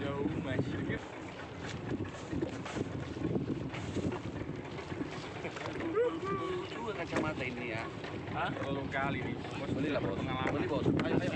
Jauh mas. Dua kacamata ini ya. Hah? Tolong kali nih. Beli lah bos. Pengalaman. Beli bos. Ayo ayo.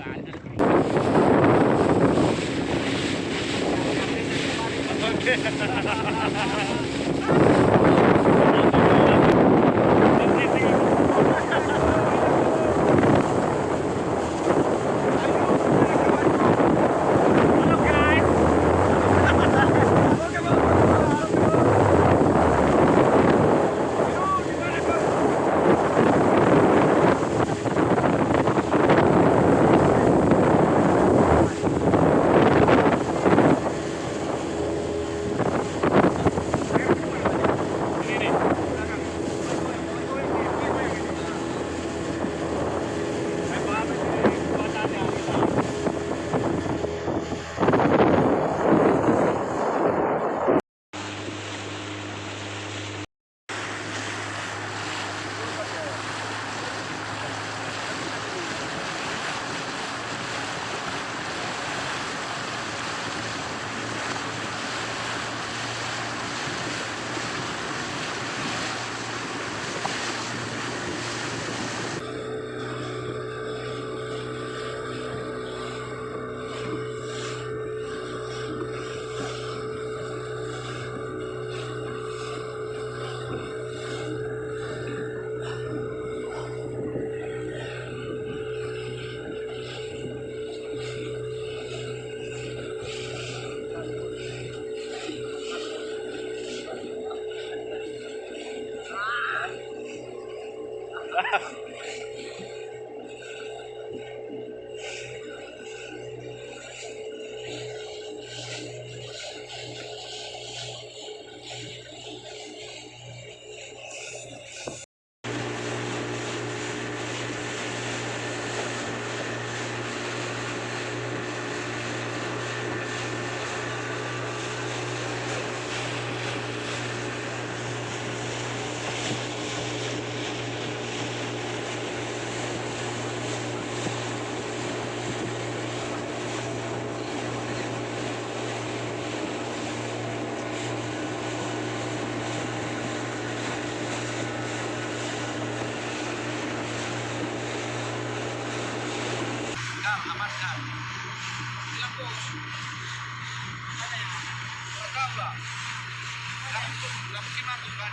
Amankan. Bilang bos. Ada yang rekam lah. Nggak mungkin masuk kan?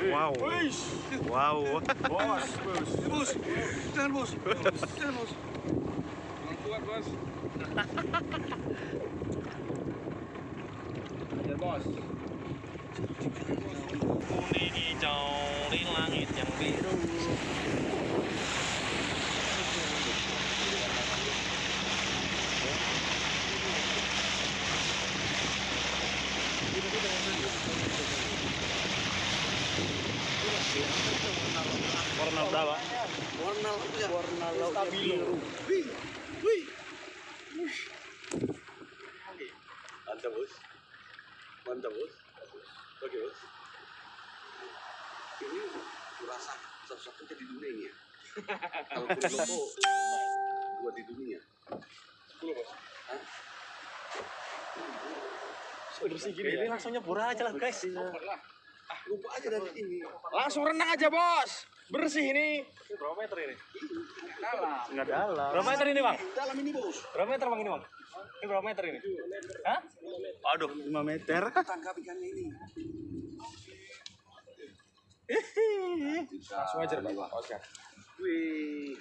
Wow. Wow. Bos, bos. Bos, jangan bos. Jangan bos. Kurang kuat bos. Ya bos. Kuning hijau di langit yang biru. Gitu-gitu. warna laut biru. Wih, wih. Mantap bos, mantap bos. Oke bos. Ini kurasa satu-satunya di dunia ini ya. Kalau kulit loko buat di dunia. 10 bos. Hah? Bersih gini. Ini langsung nyebur aja lah guys. Lupa aja dari ini. Langsung renang aja, Bos. Bersih ini. Berapa meter ini? Dalam. Enggak dalam. Berapa meter ini bang? Dalam ini bos. Berapa meter bang ini bang? Ini berapa meter ini? Hah? Aduh. 5 meter. Tangkap ikannya ini. Langsung aja Pak. Oke. Wih.